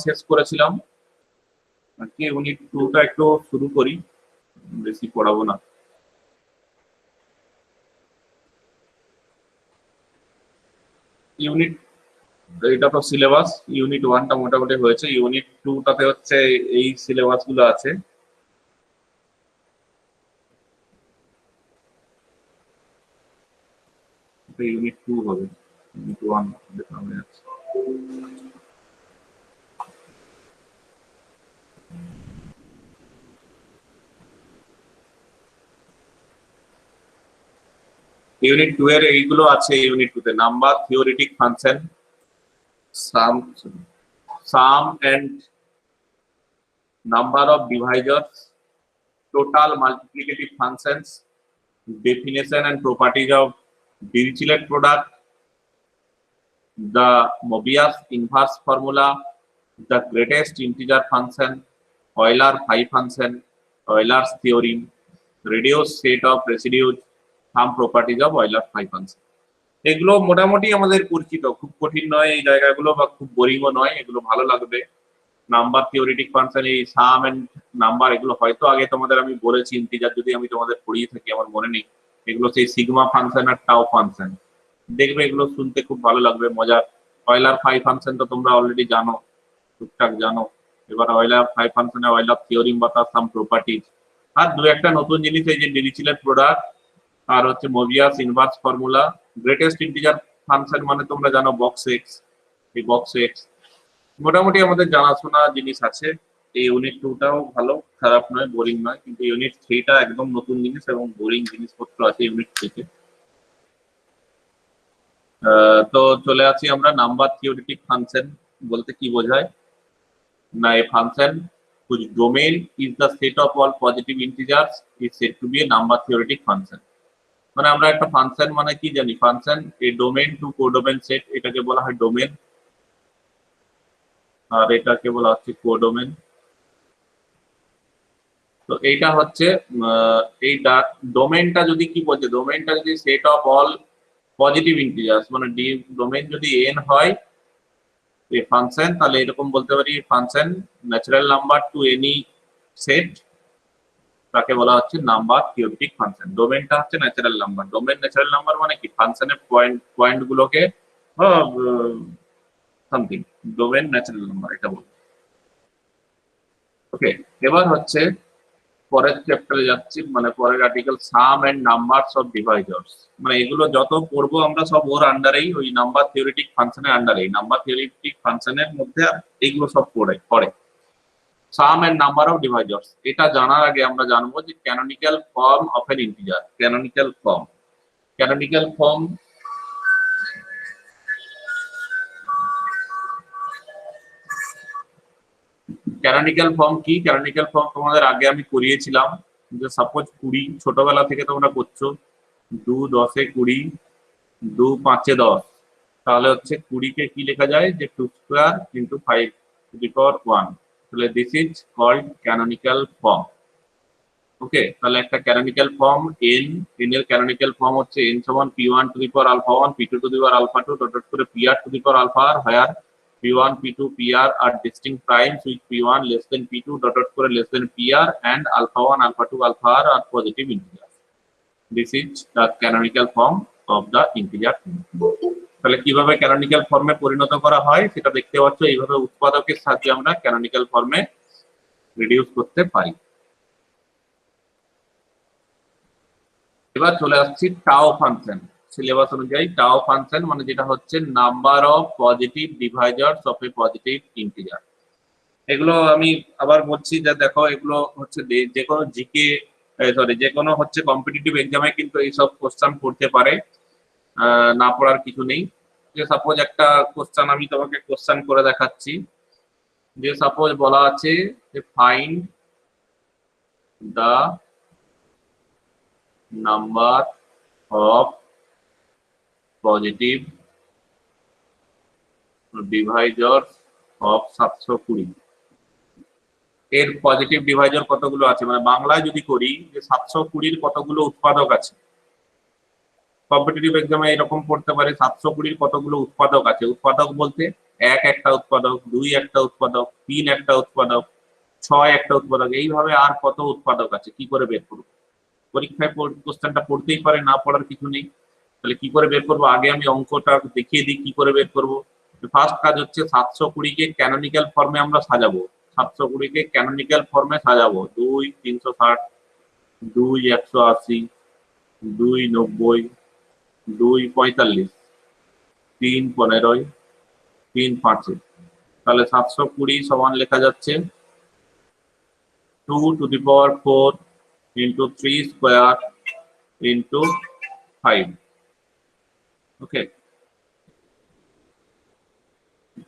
শেষ করেছিলাম, আজকে ইউনিট 2টা একটু শুরু করি, বেশি পড়াবো না। ইউনিট এটা তো সিলেবাস, ইউনিট 1টা মোটামুটি হয়েছে, ইউনিট 2টাতে হচ্ছে এই সিলেবাস গুলো আছে। ইউনিট 2 হবে, ইউনিট 1 দেখানো যাচ্ছে। ইউনিট 2 এর এইগুলো আছে। ইউনিট 2 তে number, theoretic function, sum and number of divisors, total multiplicative functions, definition and properties of Dirichlet product, the Mobius inverse formula, the greatest integer function, Euler phi function, Euler's theorem, reduced set of residues, some properties of Euler phi function. এগুলো মোটামুটি আমাদের পরিচিত, খুব কঠিন নয় এই জায়গাগুলো, বা খুব বোরিংও নয়, এগুলো ভালো লাগবে। নাম্বার, থিওরিটিক ফাংশন, এই সাম এন্ড নাম্বার, এগুলো হয়তো আগে তোমাদের আমি বলেছি, ইন্টিজার যদি আমি তোমাদের পড়িয়ে থাকি আমার মনে নেই। এগুলো সেই সিগমা ফাংশন আর টাও ফাংশন, দেখবে এগুলো শুনতে খুব ভালো লাগবে, মজার। অয়লার ফাই ফাংশন তো তোমরা অলরেডি জানো, টুকটাক জানো। এবার অয়লার ফাই ফাংশনে অয়লার থিওরিম বা তার সাম প্রপার্টিজ, আর দু একটা নতুন জিনিস, এই যে ডিরিচলেট প্রোডাক্ট, আর হচ্ছে Mobius inverse formula, greatest integer function মানে তোমরা জানো বক্স এক্স, এই বক্স এক্স। মোটামুটি আমাদের জানাশোনা জিনিস আছে। এই ইউনিট 2টাও ভালো, খারাপ নয়, বোরিং নয়, কিন্তু ইউনিট 3টা একদম নতুন জিনিস এবং বোরিং জিনিসপত্র আছে ইউনিট 3-তে। তো চলে আসি আমরা। নাম্বার থিওরিটিক ফাংশন বলতে কি বোঝায় না, এ function whose domain is the set of all positive integers is said to be a number theoretic function। মানে আমরা একটা ফাংশন মানে কি জানি, ফাংশন এ ডোমেন টু কোডোমেন সেট, এটাকে বলা হয় ডোমেন, আর এটাকে বলা হচ্ছে কোডোমেন। তো এইটা হচ্ছে এইটা ডোমেনটা যদি কি বলছে, ডোমেনটা যদি set of all positive integers, মানে ডোমেন যদি n হয় এই ফাংশন, তাহলে এরকম বলতে পারি function natural number to any set, তাকে বলা হচ্ছে নাম্বার থিওরিটিক ফাংশন। ডোমেনটা হচ্ছে natural number. Domain natural number মানে কি, ফাংশনের পয়েন্ট গুলোকে সামথিং, ডোমেন ন্যাচারাল নাম্বার এটা বলবো। ওকে, এবার হচ্ছে পরের চ্যাপ্টারে যাচ্ছি, মানে পরের article, sum and numbers of divisors. মানে এগুলো যত পড়বো আমরা সব ওর আন্ডারেই, ওই নাম্বার থিওরিটিক ফাংশনের আন্ডারেই, নাম্বার থিওরিটিক ফাংশনের মধ্যে এইগুলো সব পড়ে। সাম এন্ড নাম্বার অফ ডিভাইজার্স, এটা জানার আগে আমরা জানবো যে canonical form of N integer. Canonical form, canonical form canonical form কি? ক্যানোনিক্যাল ফর্ম তোমাদের আগে আমি করিয়েছিলাম, যে সাপোজ 20, ছোটবেলা থেকে তোমরা করছো, 2 10 20, 2 5 10, তাহলে হচ্ছে 20-কে কি লেখা যায়, যে 2 square into 5 to the power 1, তাহলে this is called canonical form. Okay, তাহলে একটা ক্যানোনিক্যাল ফর্ম n এর ক্যানোনিক্যাল ফর্ম হচ্ছে n সমান p1 to the power alpha 1, p2 to the power alpha 2, dot করে pr to the power alpha r, where p1 p2 pr are distinct primes with p1 less than p2 dot করে less than pr and alpha 1 alpha 2 alpha r are positive integers. This is the canonical form of the integer। তাহলে কিভাবে canonical ফর্মে পরিণত করা হয় সেটা দেখতে পাচ্ছ, এইভাবে উৎপাদকের সাহায্যে আমরা ক্যানোনিক্যাল ফর্মে রিডিউস করতে পারি। এবার চলে আসছি টাও ফাংশন। সিলেবাস অনুযায়ী টাও ফাংশন মানে যেটা হচ্ছে number of positive divisors of a positive integer. এগুলো আমি আবার বলছি যে দেখো, এগুলো হচ্ছে যে কোনো জিকে, সরি, যে কোনো হচ্ছে কম্পিটিটিভ এক্সামে কিন্তু এইসব কোশ্চেন পড়তে পারে, না পড়ার কিছু নেই। যে সাপোজ একটা কোশ্চেন আমি তোমাকে কোশ্চেন করে দেখাচ্ছি, যে সাপোজ বলা আছে যে find the number of positive divisors of 720। এর পজিটিভ ডিভাইজার কতগুলো আছে, মানে বাংলায় যদি করি যে 720-র কতগুলো উৎপাদক আছে। কম্পিটিটিভ এক্সামে এরকম পড়তে পারে 720-র কতগুলো উৎপাদক আছে। উৎপাদক বলতে 1 একটা উৎপাদক, 2 একটা উৎপাদক, 3 একটা উৎপাদক, 6 একটা উৎপাদক, এইভাবে আর কত উৎপাদক আছে কি করে বের করবো? পরীক্ষায় কোশ্চেনটা পড়তেই পারে, না পড়ার কিছু নেই। তাহলে কি করে বের করবো? আগে আমি অঙ্কটা দেখিয়ে দিই কি করে বের করবো। ফার্স্ট কাজ হচ্ছে 720 কে ক্যানোনিক্যাল ফর্মে আমরা সাজাবো। 720 কে ক্যানোনিক্যাল ফর্মে সাজাবো। 2 360, 2 180, 2 90, 2 45, 3 15, 3 5। তাহলে 720 সমান লেখা যাচ্ছে 2 to the power 4 into 3 square into 5. Okay,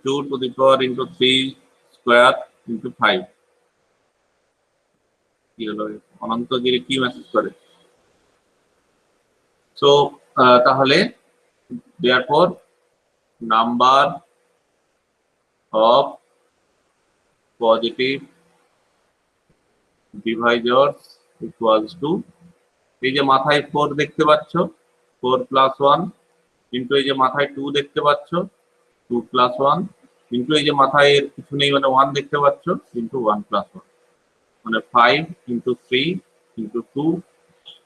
2 to the power into 3 square into 5. কি হলো? অনন্তগিরি কি মেসেজ করে? সো তাহলে therefore number of positive divisors equals to, এই যে মাথায় 4 দেখতে পাচ্ছ, 4 plus 1 ইন্টু এই যে মাথায় 2 দেখতে পাচ্ছ, 2 plus 1 ইন্টু এই যে মাথায় এর কিছু নেই মানে 1 দেখতে পাচ্ছ, ইন্টু 1 plus 1 মানে 5 ইন্টু 3 ইন্টু 2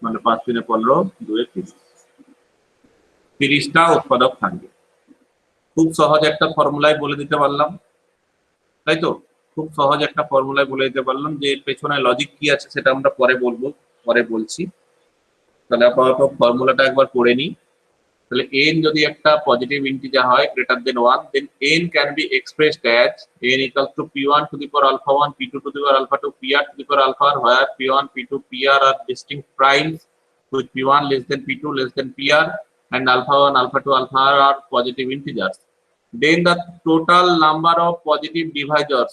মানে 5 3 15, 2 30, 30টা উৎপাদক থাকবে। খুব সহজ একটা ফর্মুলায় বলে দিতে পারলাম, তাই তো? খুব সহজ একটা ফর্মুলায় বলে দিতে পারলাম। যে এর পেছনে লজিক কি আছে সেটা আমরা পরে বলছি। তাহলে আপাতত ফর্মুলাটা একবার পড়ে নিই। তাহলে n যদি একটা পজিটিভ ইন্টিজার হয় greater than 1, then n can be expressed as n equals to p1 to the power alpha 1, p2 to the power alpha 2, pr to the power alpha r, where p1 p2 pr are distinct primes with p1 less than p2 less than pr, and alpha 1 alpha 2 alpha r are positive integers. Then the total number of positive divisors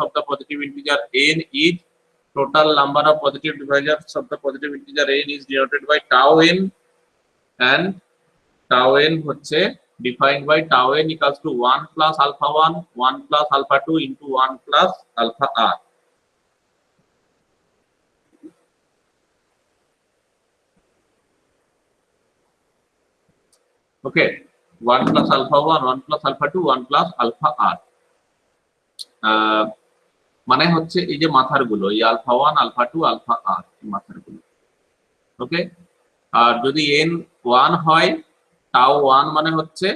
of the positive integer n is, total number of positive divisors of the positive integer n is denoted by tau n, and tau n হচ্ছে defined by tau n equals to 1 plus alpha 1, 1 plus alpha 2 into 1 plus alpha r. Okay, 1 plus alpha 1, 1 plus alpha 2, 1 plus alpha r. মানে হচ্ছে এই যে মাথার গুলো, এই alpha 1 alpha 2 alpha r এই মাথার গুলো। ওকে, আর যদি n 1 হয়, tau 1 মানে হচ্ছে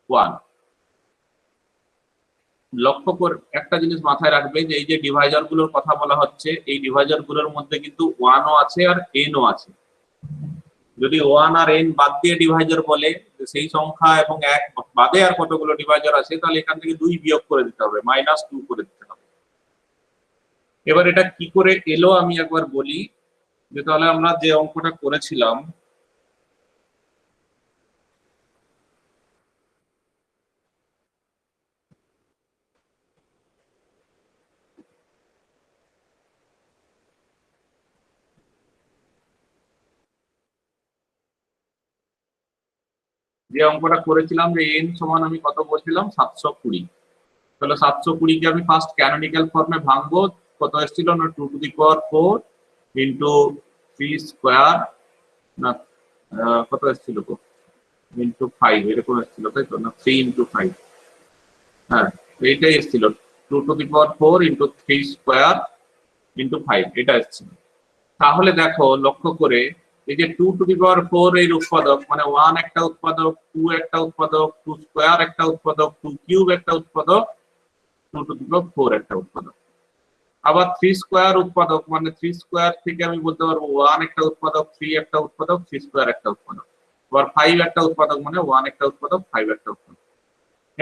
1। লক্ষ্য করে একটা জিনিস মাথায় রাখবে যে এই যে ডিভাইজার গুলোর কথা বলা হচ্ছে, এই ডিভাইজার গুলোর মধ্যে কিন্তু 1 ও আছে আর n ও আছে। যদি 1 আর n বাদ দিয়ে ডিভাইজার বলে, সেই সংখ্যা এবং 1 বাদে আর কতগুলো ডিভাইজার আছে, তাহলে এখান থেকে 2 বিয়োগ করে দিতে হবে, -2 করে দিতে হবে। এবার এটা কি করে এলো আমি একবার বলি। যে তাহলে আমরা যে অঙ্কটা করেছিলাম, যে n সমান আমি কত বলছিলাম 720। তাহলে 720 কে আমি ফার্স্ট ক্যানোনিক্যাল ফর্মে ভাঙবো। কত এসেছিল না 2 two the power 4 into 3 square, না কত এসেছিল গো, ইনটু 5 এরকম এসেছিল, তাই তো? না 3 ইনটু 5, হ্যাঁ এইটাই এসেছিল। 2 two the power 4 into 3 square into 5 এটা এসেছিল। তাহলে দেখো লক্ষ্য করে, এই যে 2 টু দি পাওয়ার 4 এর উৎপাদক মানে 1 একটা উৎপাদক, 2 একটা উৎপাদক, 2 স্কয়ার একটা উৎপাদক, 2 কিউব একটা উৎপাদক, 2 টু দি পাওয়ার 4 একটা উৎপাদক। আবার 3 স্কয়ার উৎপাদক মানে 3 স্কয়ার থেকে আমি বলতে পারবো 1 একটা উৎপাদক, 3 একটা উৎপাদক, 3 স্কয়ার একটা উৎপাদক। আবার 5 একটা উৎপাদক মানে 1 একটা উৎপাদক, 5 একটা উৎপাদক।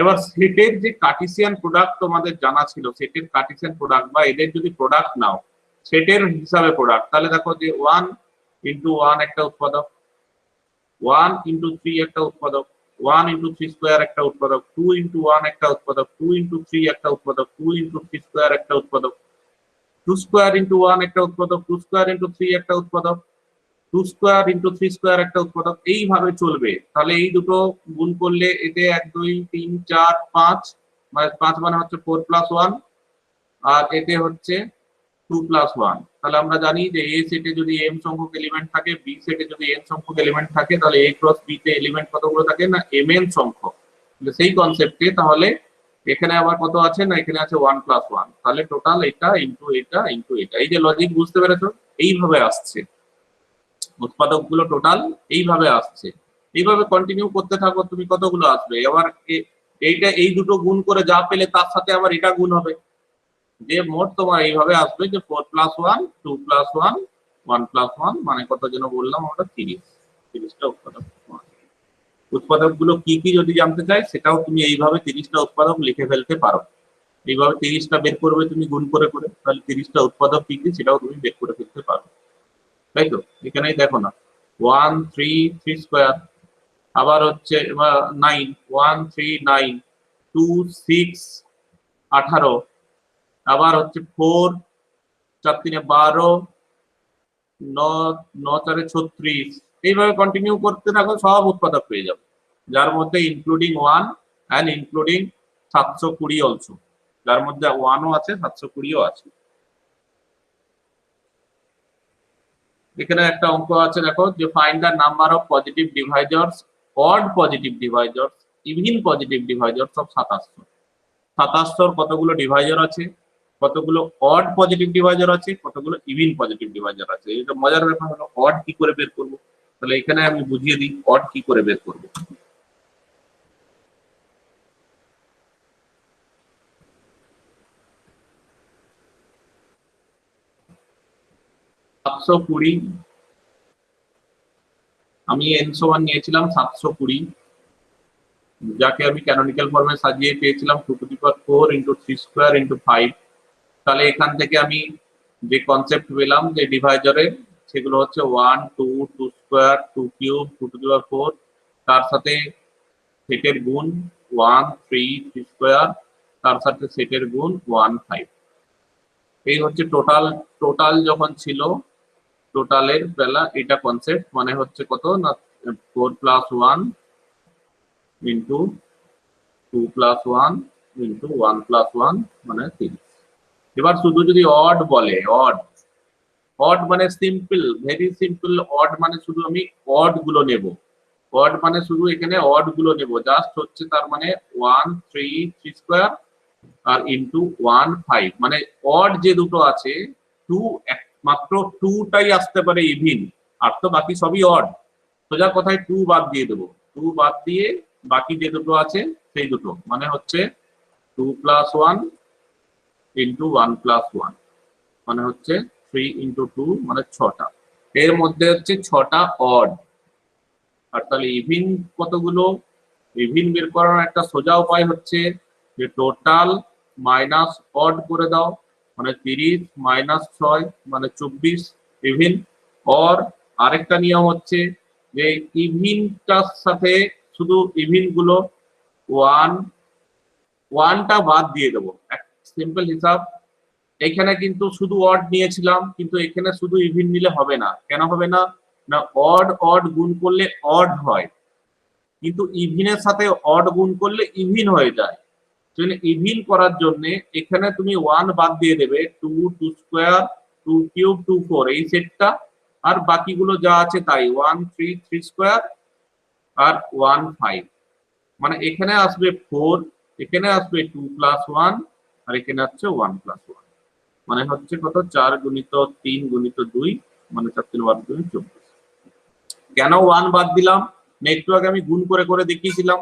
এবার সেটের যে কার্টেসিয়ান প্রোডাক্ট তোমাদের জানা ছিল, সেটের কার্টেসিয়ান প্রোডাক্ট বা এদের যদি প্রোডাক্ট নাও সেটের হিসাবে প্রোডাক্ট, তাহলে দেখো যে 1 ইনটু 1 একটা উৎপাদক, 1 ইনটু 3 একটা উৎপাদক, 1 ইনটু 3 স্কয়ার একটা উৎপাদক, 2 ইনটু 1 একটা উৎপাদক, 2 ইনটু 3 একটা উৎপাদক, 2 ইনটু 3 স্কয়ার একটা উৎপাদক, 2 স্কয়ার ইনটু 1 একটা উৎপাদক, 2 স্কয়ার ইনটু 3 একটা উৎপাদক, 2 স্কয়ার ইনটু 3 স্কয়ার একটা উৎপাদক, এইভাবে চলবে। তাহলে এই দুটো গুণ করলে এতে 1 2 3 4 5 মানে 5 মানে হচ্ছে 4 প্লাস 1, আর এতে হচ্ছে 2 প্লাস 1। তাহলে আমরা জানি যে এ সেটে যদি m সংখ্যক এলিমেন্ট থাকে, বি সেটে যদি n সংখ্যক এলিমেন্ট থাকে, তাহলে a ক্রস b তে এলিমেন্ট কতগুলো থাকে না mn সংখ্যক। সেই কনসেপ্টে তাহলে এখানে আবার কত আছে না, এখানে আছে 1 + 1, তাহলে টোটাল এটা ইনটু এটা ইনটু এটা। এই যে লজিক বুঝতে পেরেছো, এইভাবে আসছে উৎপাদকগুলো, টোটাল এইভাবে আসছে। এইভাবে কন্টিনিউ করতে থাকো, তুমি কতগুলো আসবে। আবার এইটা এই দুটো গুণ করে যা পেলে তার সাথে আবার এটা গুণ হবে, যে মোট তোমার এইভাবে আসবে যে 4 + 1 2 + 1 1 + 1 মানে কত যেন বললাম আমরা, 30টা উৎপাদক। উৎপাদকগুলো কি কি যদি জানতে চাই, সেটাও তুমি এইভাবে 30টা উৎপাদক লিখে ফেলতে পারো। এইভাবে 30টা বের করবে তুমি গুণ করে করে, তাহলে 30টা উৎপাদক কি কি সেটাও তুমি বের করে ফেলতে পারো, তাই তো। এখানেই দেখো না, 1 3 3 স্কোয়ার, আবার হচ্ছে 9 1 3 9 2 6 18, আবার হচ্ছে 4 4 3 12 9 9 4 36। এইভাবে কন্টিনিউ করতে থাকো, সব উৎপাদক পেয়ে যাবে, যার মধ্যে ইনক্লুডিং 1 অ্যান্ড ইনক্লুডিং 720 অলসো, যার মধ্যে 1ও আছে 720ও আছে। এখানে একটা অঙ্ক আছে দেখো, যে find the number of positive divisors, odd positive divisors, even positive divisors of 2700। 2700 কতগুলো ডিভাইজার আছে, কতগুলো অড পজিটিভ ডিভাইজার আছে, কতগুলো ইভিন পজিটিভ ডিভাইজার আছে। এটা মজার ব্যাপার হলো অড কি করে বের করব। তাহলে এখানে আমি বুঝিয়ে দিই অড কি করে বের করব। 720, আমি n1 নিয়েছিলাম 720, যাকে আমি ক্যানোনিক্যাল ফর্মে সাজিয়ে পেয়েছিলাম 2⁴ × 3² × 5। তাহলে এখান থেকে আমি যে কনসেপ্ট পেলাম যে ডিভাইজারের, সেগুলো হচ্ছে 1 2 2² 2³ 2⁴, তার সাথে সেটের গুণ 1 3 3², তার সাথে সেটের গুণ 1 5। এই হচ্ছে টোটাল। টোটাল যখন ছিল, টোটালের বেলা এটা কনসেপ্ট, মানে হচ্ছে কত না 4 + 1 ইন্টু 2 + 1 ইন্টু 1 + 1 মানে 30। এবার শুধু যদি অড বলে, অড অড মানে সিম্পল, ভেরি সিম্পল। অড মানে শুধু আমি অড গুলো নেব, অড মানে শুধু এখানে অড গুলো নেব, জাস্ট হচ্ছে তার মানে 1 3 3² আর ইন্টু 1 5। মানে অড যে দুটো আছে 2, একমাত্র 2টাই আসতে পারে ইভিন, আর তো বাকি সবই অড। সোজা কথায় 2 বাদ দিয়ে দেবো, 2 বাদ দিয়ে বাকি যে দুটো আছে সেই দুটো, মানে হচ্ছে 2 + 1 ইন্টু 1 + 1 মানে হচ্ছে 3 × 2 মানে 6টা। এর মধ্যে হচ্ছে 6টা অড। আর তাহলে ইভিন কতগুলো, ইভিন বের করার একটা সোজা উপায় হচ্ছে যে টোটাল মাইনাস অড করে দাও, মানে 30 - 6 মানে 24 ইভিন। অর আরেকটা নিয়ম হচ্ছে যে ইভিনটার সাথে শুধু ইভিন গুলো 1টা বাদ দিয়ে দেবো, সিম্পল হিসাব। এখানে কিন্তু শুধু অড নিয়েছিলাম, কিন্তু এখানে শুধু ইভিন নিলে হবে না। কেন হবে না, না অড অড গুণ করলে অড হয়, কিন্তু ইভিনের সাথে অড গুণ করলে ইভিন হয়ে যায়। ইভিন করার জন্য এখানে তুমি 1 বাদ দিয়ে দেবে, 2 2² 2³ 2 4 এই সেটটা, আর বাকিগুলো যা আছে তাই 1 3 3² আর 1 5। মানে এখানে আসবে 4, এখানে আসবে 2 + 1 আর এখানে আসছে 1 + 1, মানে হচ্ছে কত 4 × 3 × 2 মানে 4 3 বার 2 24। কেন 1 বাদ দিলাম না, একটু আগে আমি গুণ করে করে দেখিয়েছিলাম।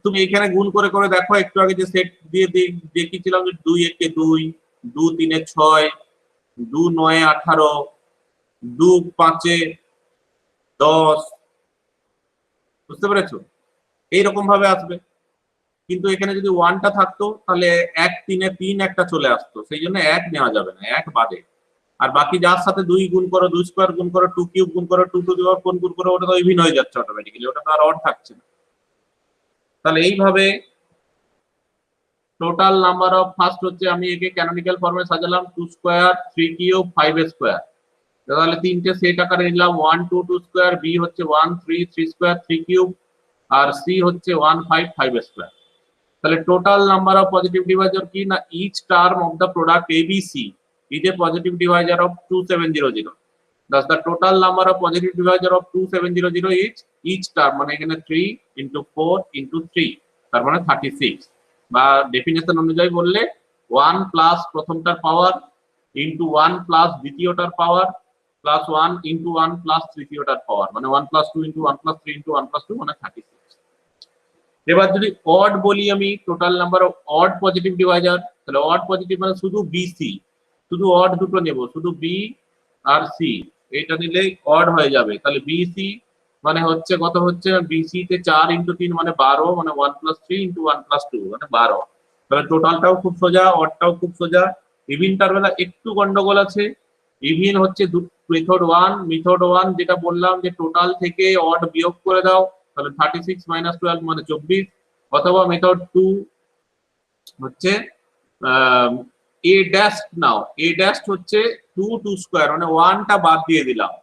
তুমি এখানে গুণ করে করে দেখো, একটু আগে যে সেট দিয়ে দেখিয়েছিলাম যে 2 × 1 = 2, 2 × 3 = 6, 2 × 9 = 18, 2 × 5 = 10। বুঝতে পেরেছো, এইরকম ভাবে আসবে। কিন্তু এখানে যদি 1টা থাকতো তাহলে 1 3 এ 3 একটা চলে আসতো, সেই জন্য 1 নেওয়া যাবে না, 1 বাদে। আর বাকি যার সাথে 2 গুণ করো, 2² গুণ করো, 2³ গুণ করো, 2⁴ গুণ করো, ওটা তো ইভিন হয়ে যাচ্ছে অটোমেটিক্যালি, ওটা তো আর অড থাকছে না। তাহলে এইভাবে টোটাল নাম্বার অফ, ফার্স্ট হচ্ছে আমি একে ক্যানোনিক্যাল ফর্মে সাজালাম 2² 3³ 5²। তাহলে তিনটে সেট আকারে নিলাম, 1 2 2², বি হচ্ছে 1 3 3², 3³ আর সি হচ্ছে 1 5 5²। তাহলে total number of positive divisor কি না, each term of the product ABC is a positive divisor of 2700. Thus the total number of positive divisor of 2700 is each term, মানে এখানে 3 × 4 × 3 তার মানে 36, বা ডেফিনেশন অনুযায়ী বললে 1 প্লাস প্রথমটার পাওয়ার ইন্টু 1 প্লাস দ্বিতীয়টার পাওয়ার প্লাস 1 ইন্টু 1 প্লাস তৃতীয়টার পাওয়ার, মানে 1 plus 2 into 1 plus 3 into 1 plus 2 মানে 36। এবার যদি অড বলি আমি, total number of odd positive divisor, তাহলে অড পজিটিভ মানে শুধু বিসি, শুধু অড দুটো নেব, শুধু বি আর সি, এটা নিলেই অড হয়ে যাবে। তাহলে বিসি মানে হচ্ছে কত হচ্ছে, বিসি তে 4 ইন্টু 3 মানে 12, মানে 1 প্লাস 3 ইন্টু 1 প্লাস 2 মানে 12। তাহলে টোটালটাও খুব সোজা, অডটাও খুব সোজা। ইভিনটার বেলা একটু গন্ডগোল আছে। ইভিন হচ্ছে মেথড 1, মেথড 1 যেটা বললাম যে টোটাল থেকে অড বিয়োগ করে দাও, তাহলে 36 মাইনাস 12 মানে 24, অথবা মেথড 2 হচ্ছে a dash now, a dash হচ্ছে 2 2 স্কয়ার মানে 1টা বাদ দিয়ে দিলাম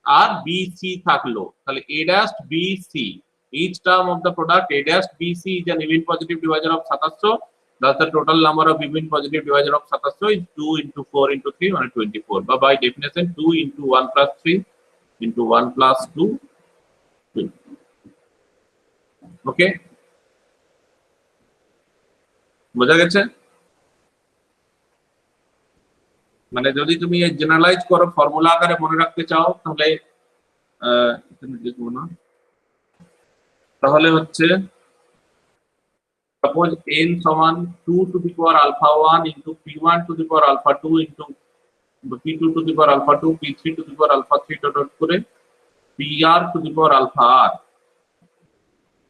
আর বি সি থাকলো, তাহলে A dash B C, each term of the product a dash b c is an even positive divisor of 27, thus the total number of even positive divisor of 27 is 2 into 4 into 3 মানে 24, বা by definition 2 into 1 plus 3 into 1 plus 2 20. ওকে, বোঝা গেছে? মানে যদি তুমি generalise করো, formula আকারে মনে রাখতে চাও, তাহলে দেখবো না, তাহলে হচ্ছে suppose n সমান 2 to the power alpha 1 into p1 to the power alpha 2 into p2 to the power alpha 2 p3 to the power alpha 3 dot করে pr to the power alpha r,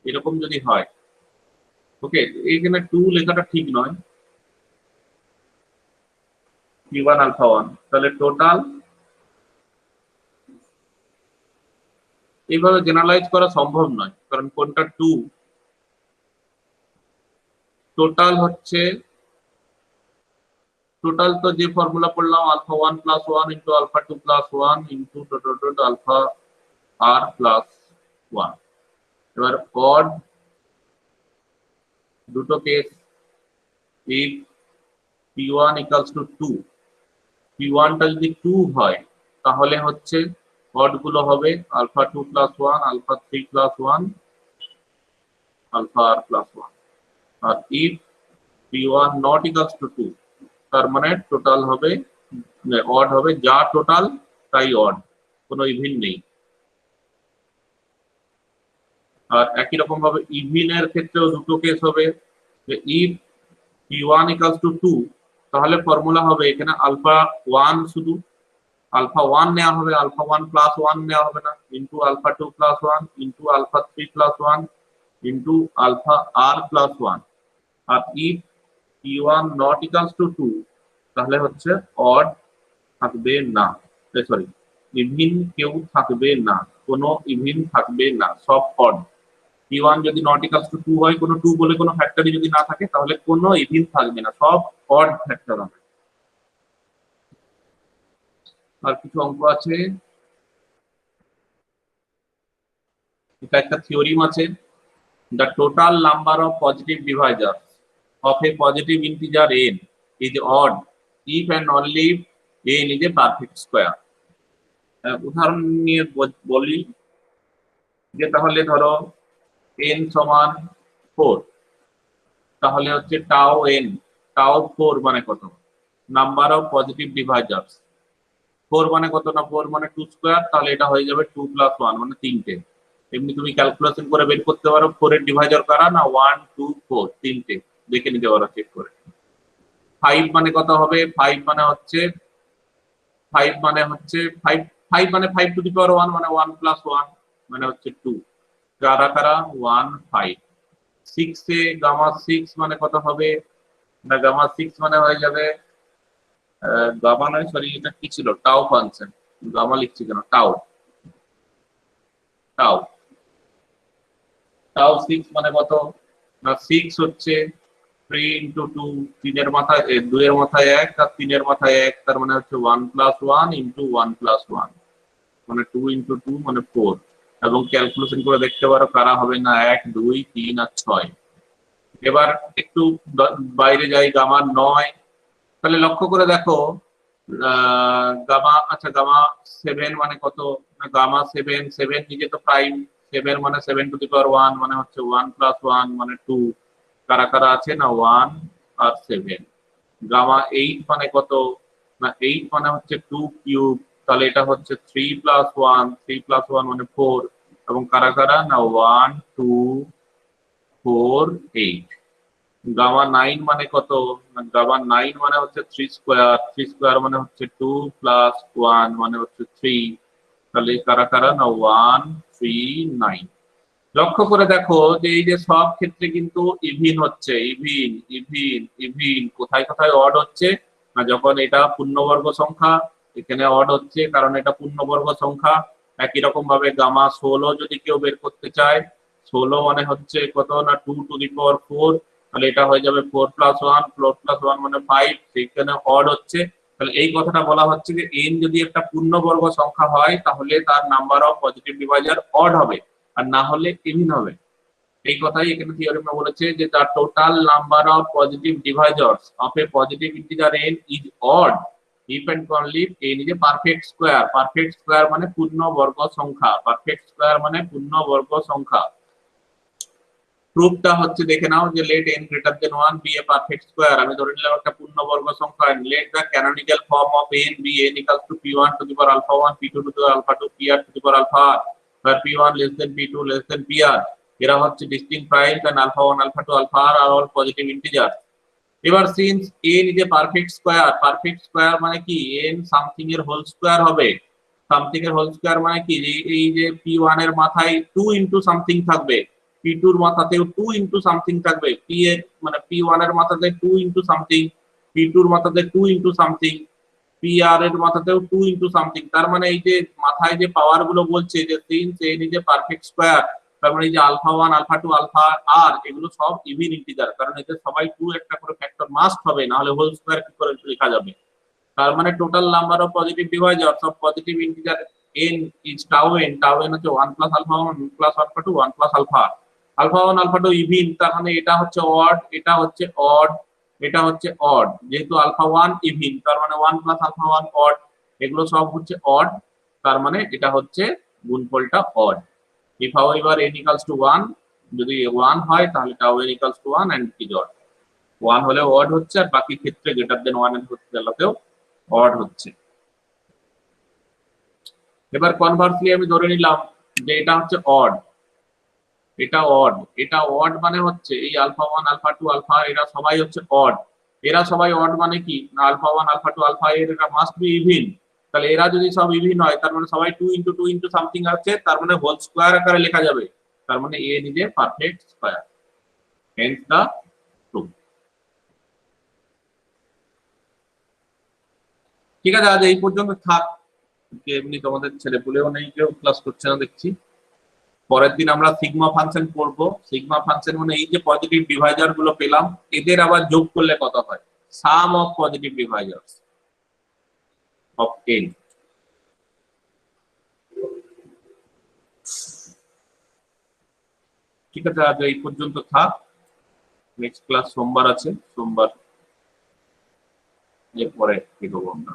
এরকম যদি হয়, ওকে, এইখানে 2 লেখাটা ঠিক নয়, p1 alpha 1, তাহলে টোটাল এইভাবে জেনারেলাইজ করা সম্ভব নয়, কারণ কোনটা 2, টোটাল হচ্ছে, টোটাল তো যে ফর্মুলা পড়লাম alpha 1 plus 1 into alpha 2 plus 1 into alpha আর প্লাস 1। এবার অড দুটো case, if p1 equals to 2, p1 টা যদি 2 হয় তাহলে হচ্ছে অড গুলো হবে alpha 2 plus 1, alpha 3 plus 1, alpha আর প্লাস 1। আর if p1 not equals to 2, তার মানে টোটাল হবে, অড হবে, যা টোটাল তাই অড, কোনো ইভিন নেই। আর একই রকম ভাবে ইভিন এর ক্ষেত্রেও দুটো কেস হবে, যে if p1 equals to 2, তাহলে ফর্মুলা হবে এখানে আলফা 1, শুধু আলফা 1 নেওয়া হবে, আলফা 1 প্লাস 1 নেওয়া হবে না, into alpha 2 plus 1 into alpha 3 plus 1 into alpha আর প্লাস 1। আর if p1 not equals to 2, তাহলে হচ্ছে অড থাকবে না, সরি, ইভিন কেউ থাকবে না, কোনো ইভিন থাকবে না, সব অড। p1 যদি নট ইকুয়ালস টু 2 হয়, কোনো 2 বলে কোনো ফ্যাক্টরই যদি না থাকে, তাহলে কোনো ইভিন থাকবে না, সব অড ফ্যাক্টর হবে। আর কিছু অঙ্ক আছে, এটা একটা থিওরিম আছে, the total number of positive divisors of a positive integer n is odd if and only if n is a perfect square। উদাহরণ নিয়ে বলি, যে তাহলে ধরো n সমান 4, তাহলে হচ্ছে টাও n, টাও 4 মানে কত, নাম্বার অফ পজিটিভ ডিভাইজার্স, 4 মানে কত না, 4 মানে 2 স্কয়ার, তাহলে এটা হয়ে যাবে 2 প্লাস 1 মানে 3টে। এমনি তুমি ক্যালকুলেশন করে বের করতে পারো 4 এর ডিভাইজার কারা না, 1 2 4, 3টে দেখে নিতে পারো চেক করে। 5 মানে কত হবে, 5 মানে হচ্ছে 5 মানে হচ্ছে 5, 5 মানে 5 টু দি পাওয়ার 1 মানে 1 প্লাস 1 মানে হচ্ছে 2, কারা কারা 1 5। 6 এ গামা 6 মানে কত হবে না, গামা 6 মানে হয়ে যাবে, গামা নয় সরি, এটা কি ছিল, টাও ফাংশন, গামা লিখছি কেন, টাও, টাও টাও 6 মানে কত না, 6 হচ্ছে 3 ইন্টু 2, 3 এর মাথায় 2 এর মাথায় 1 আর 3 এর মাথায় 1, তার মানে হচ্ছে 1 প্লাস 1 ইন্টু 1 প্লাস 1 মানে 2 ইন্টু 2 মানে 4। এবং ক্যালকুলেশন করে দেখতে পারো কারা হবে না, 1 2 3 আর 6। এবার একটু বাইরে যাই, গামা 9, তাহলে লক্ষ্য করে দেখো গামা, আচ্ছা গামা 7 মানে কত না, গামা 7 নিজে তো প্রাইম, 7 মানে 7 টু দি পাওয়ার 1 মানে হচ্ছে 1 প্লাস 1 মানে 2, কারা কারা আছে না 1 আর 7। গামা 8 মানে কত না 8 মানে হচ্ছে 2 কিউব, তাহলে এটা হচ্ছে 3 + 1, 3 + 1 মানে 4, এবং কারা কারা না 1 2 4 8। গামা 9 মানে কত না গামা 9 মানে হচ্ছে 3 স্কয়ার, 3 স্কয়ার মানে হচ্ছে 2 + 1 মানে হচ্ছে 3, তাহলে কারা কারা না 1 3 9। লক্ষ্য করে দেখো যে এই যে সব ক্ষেত্রে কিন্তু ইভিন হচ্ছে, ইভিন ইভিন ইভিন। কোথায় কোথায় অড হচ্ছে না যখন এটা পূর্ণবর্গ সংখ্যা, এখানে অড হচ্ছে কারণ এটা পূর্ণবর্গ সংখ্যা। একই রকম ভাবে গামা 16 যদি কেউ বের করতে চায়, 16 মানে হচ্ছে কত না 2⁴, তাহলে এটা হয়ে যাবে 4 + 1, 4 + 1 মানে 5, সেখানে অড হচ্ছে। তাহলে এই কথাটা বলা হচ্ছে যে n যদি একটা পূর্ণবর্গ সংখ্যা হয় তাহলে তার number of positive Deviser odd হবে, আর না হলে ইভিন হবে। এই কথাই এখানে থিওরেমে বলেছে যে the total number of positive divisors of a positive integer n is odd if and only if n is a perfect square. perfect square মানে পূর্ণবর্গ সংখ্যা, perfect square মানে পূর্ণবর্গ সংখ্যা। প্রুফটা হচ্ছে দেখে নাও যে let n greater than 1 be a perfect square। আমি ধরে নিলাম একটা পূর্ণবর্গ সংখ্যা, let the canonical form of n be n equals to p1 to the power alpha 1 p2 to the power alpha 2 pr to the power alpha r, where p1 less than p2 less than pr। এরা হচ্ছে distinct primes and alpha 1 alpha 2 alpha r are all positive integers। এবার since n is a perfect square, perfect square মানে কি n something এর whole square হবে। Something এর whole square মানে কি এই যে p1 এর মাথায় 2 ইনটু সামথিং থাকবে, p2 এর মাথাতেও 2 ইনটু সামথিং থাকবে, p এর মানে p1 এর মাথাতে 2 ইনটু সামথিং, p2 এর মাথাতে 2 ইনটু সামথিং, pr এর মাথাতেও 2 ইনটু সামথিং। তার মানে এই যে মাথায় যে পাওয়ার গুলো বলছে যে since n is a perfect square, তার মানে এই যে আলফা 1 আলফা 2 আলফা r এগুলো সব ইভিন ইন্টিজার, কারণ এতে সবাই 2 একটা করে ফ্যাক্টর মাস্ট হবে, না হলে হোল স্কয়ার কি করে লেখা যাবে। তার মানে total number of positive divisors of positive integer n is tau n, tau n হচ্ছে 1 + alpha 1 + alpha 2 1 + alpha, alpha 1 alpha 2 even, তার মানে এটা হচ্ছে অড, এটা হচ্ছে অড, এটা হচ্ছে অড। যেহেতু আলফা 1 ইভিন তার মানে 1 + আলফা 1 অড, এগুলো সব হচ্ছে অড, তার মানে এটা হচ্ছে গুণফলটা odd. if however n equals to 1, যদি 1 হয় তাহলে tau n equals to 1 and it is odd। 1 হলে অড হচ্ছে আর বাকি ক্ষেত্রে গ্রেটার দেন 1 এর বেলাতেও অড হচ্ছে। এবার কনভার্সলি আমি ধরে নিলাম যে এটা হচ্ছে অড, এটা অড, এটা অড মানে হচ্ছে এই আলফা 1 আলফা 2 আলফা এরা সবাই হচ্ছে অড। এরা সবাই অড মানে কি না আলফা 1 আলফা 2 আলফা এরা মাস্ট বি ইভিন। তাহলে এরা যদি সব ইভিন হয় তার মানে সবাই 2 ইনটু 2 ইনটু সামথিং আছে, তার মানে হোল স্কয়ার আকারে লেখা যাবে, তার মানে a নিজে পারফেক্ট স্কয়ার, হেন্স দা প্রুফ। ঠিক আছে, আজ এই পর্যন্ত থাক। এমনি তোমাদের ছেলে পুলেও নেই, কেউ ক্লাস করছে না দেখছি। পরের দিন আমরা সিগমা ফাংশন পড়বো। সিগমা ফাংশন মানে এই যে পজিটিভ ডিভাইজার গুলো পেলাম এদের আবার যোগ করলে কত হয়, সাম of positive divisors of n। ঠিক আছে, আজ এই পর্যন্ত থাক। নেক্সট ক্লাস সোমবার আছে, সোমবার এরপরে এগোবো আমরা।